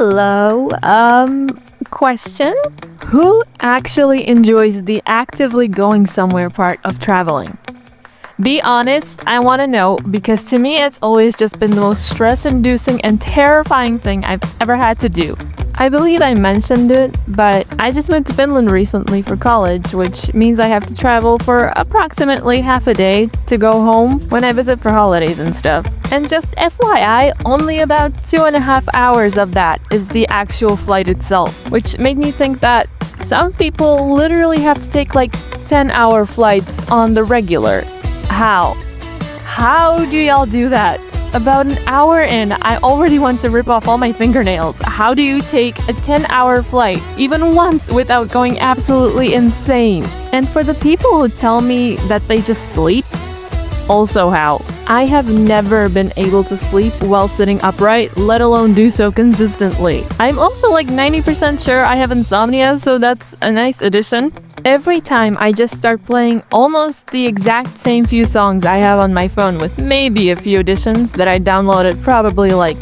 Hello. Question? Who actually enjoys the actively going somewhere part of traveling? Be honest, I want to know because to me it's always just been the most stress-inducing and terrifying thing I've ever had to do. I believe I mentioned it, but I just moved to Finland recently for college, which means I have to travel for approximately half a day to go home when I visit for holidays and stuff. And just FYI, only about 2.5 hours of that is the actual flight itself, which made me think that some people literally have to take like 10-hour flights on the regular. How? How do y'all do that? About an hour in, I already want to rip off all my fingernails. How do you take a 10-hour flight, even once, without going absolutely insane? And for the people who tell me that they just sleep, also how? I have never been able to sleep while sitting upright, let alone do so consistently. I'm also like 90% sure I have insomnia, so that's a nice addition. Every time I just start playing almost the exact same few songs I have on my phone with maybe a few additions that I downloaded probably like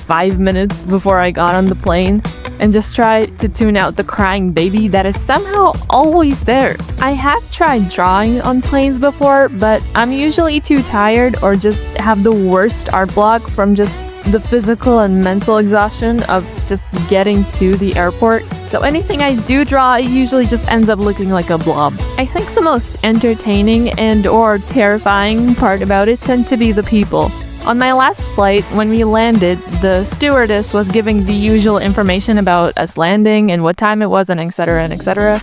5 minutes before I got on the plane and just try to tune out the crying baby that is somehow always there. I have tried drawing on planes before, but I'm usually too tired or just have the worst art block from just the physical and mental exhaustion of just getting to the airport. So anything I do draw usually just ends up looking like a blob. I think the most entertaining and or terrifying part about it tend to be the people. On my last flight, when we landed, the stewardess was giving the usual information about us landing and what time it was and etc. and etc.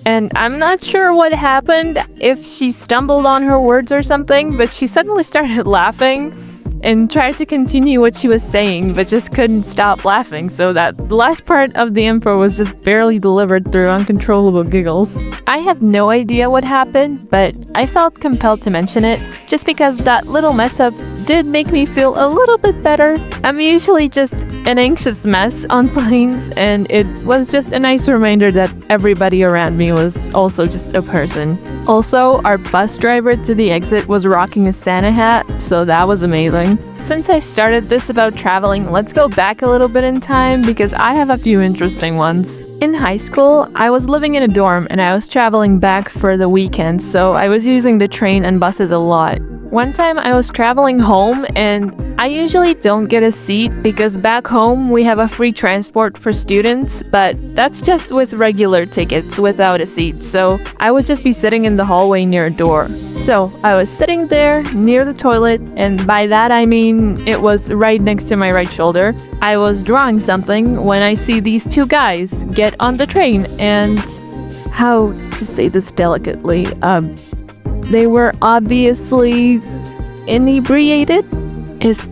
And I'm not sure what happened, if she stumbled on her words or something, but she suddenly started laughing and tried to continue what she was saying, but just couldn't stop laughing, so that the last part of the info was just barely delivered through uncontrollable giggles. I have no idea what happened, but I felt compelled to mention it, just because that little mess up did make me feel a little bit better. I'm usually just an anxious mess on planes, and it was just a nice reminder that everybody around me was also just a person. Also, our bus driver to the exit was rocking a Santa hat, so that was amazing. Since I started this about traveling, let's go back a little bit in time because I have a few interesting ones. In high school, I was living in a dorm and I was traveling back for the weekend, so I was using the train and buses a lot. One time I was traveling home and I usually don't get a seat because back home we have a free transport for students, but that's just with regular tickets without a seat, so I would just be sitting in the hallway near a door. So I was sitting there near the toilet, and by that I mean it was right next to my right shoulder. I was drawing something when I see these two guys get on the train and, how to say this delicately, they were obviously inebriated? Is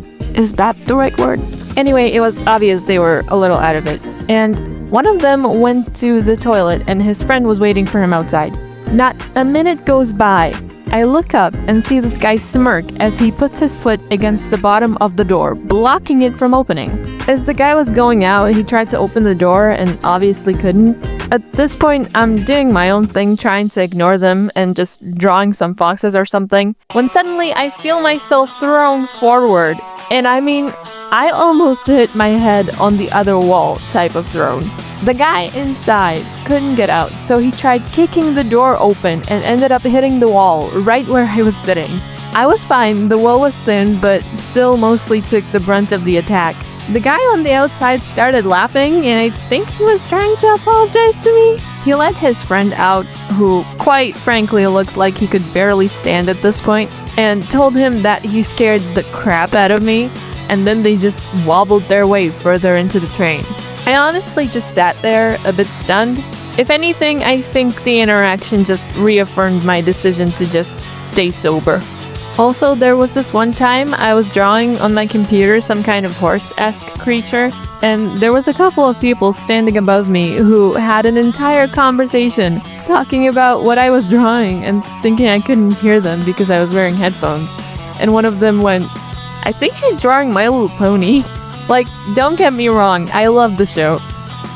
that the right word? Anyway, it was obvious they were a little out of it. And one of them went to the toilet and his friend was waiting for him outside. Not a minute goes by. I look up and see this guy smirk as he puts his foot against the bottom of the door, blocking it from opening. As the guy was going out, he tried to open the door and obviously couldn't. At this point, I'm doing my own thing, trying to ignore them and just drawing some foxes or something, when suddenly I feel myself thrown forward. And I mean, I almost hit my head on the other wall type of thrown. The guy inside couldn't get out, so he tried kicking the door open and ended up hitting the wall right where I was sitting. I was fine, the wall was thin, but still mostly took the brunt of the attack. The guy on the outside started laughing, and I think he was trying to apologize to me. He let his friend out, who quite frankly looked like he could barely stand at this point, and told him that he scared the crap out of me, and then they just wobbled their way further into the train. I honestly just sat there, a bit stunned. If anything, I think the interaction just reaffirmed my decision to just stay sober. Also, there was this one time I was drawing on my computer some kind of horse-esque creature, and there was a couple of people standing above me who had an entire conversation talking about what I was drawing and thinking I couldn't hear them because I was wearing headphones. And one of them went, "I think she's drawing My Little Pony." Like, don't get me wrong, I love the show.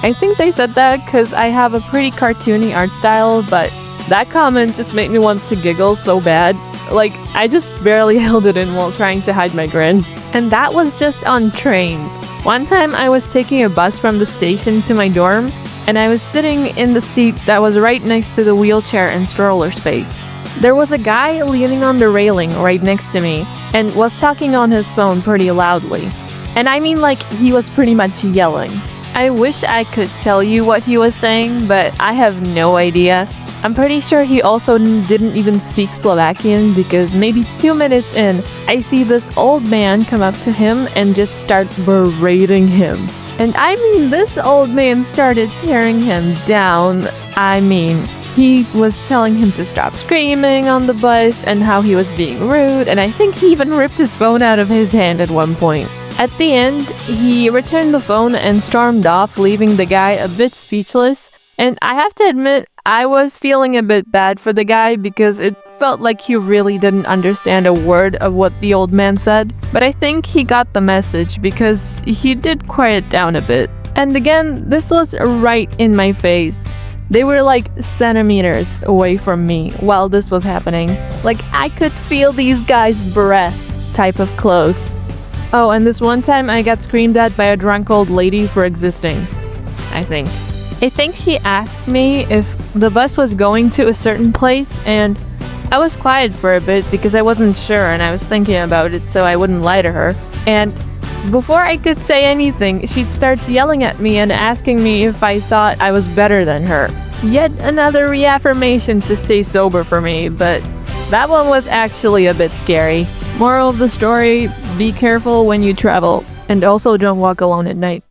I think they said that because I have a pretty cartoony art style, but that comment just made me want to giggle so bad. Like, I just barely held it in while trying to hide my grin. And that was just on trains. One time I was taking a bus from the station to my dorm, and I was sitting in the seat that was right next to the wheelchair and stroller space. There was a guy leaning on the railing right next to me and was talking on his phone pretty loudly. And I mean, like, he was pretty much yelling. I wish I could tell you what he was saying, but I have no idea. I'm pretty sure he also didn't even speak Slovakian because maybe 2 minutes in, I see this old man come up to him and just start berating him. And I mean, this old man started tearing him down. I mean, he was telling him to stop screaming on the bus and how he was being rude, and I think he even ripped his phone out of his hand at one point. At the end, he returned the phone and stormed off, leaving the guy a bit speechless. And I have to admit, I was feeling a bit bad for the guy because it felt like he really didn't understand a word of what the old man said. But I think he got the message because he did quiet down a bit. And again, this was right in my face. They were like centimeters away from me while this was happening. Like, I could feel these guys' breath type of close. Oh, and this one time I got screamed at by a drunk old lady for existing, I think. I think she asked me if the bus was going to a certain place, and I was quiet for a bit because I wasn't sure and I was thinking about it so I wouldn't lie to her. And before I could say anything, she starts yelling at me and asking me if I thought I was better than her. Yet another reaffirmation to stay sober for me, but that one was actually a bit scary. Moral of the story, be careful when you travel, and also don't walk alone at night.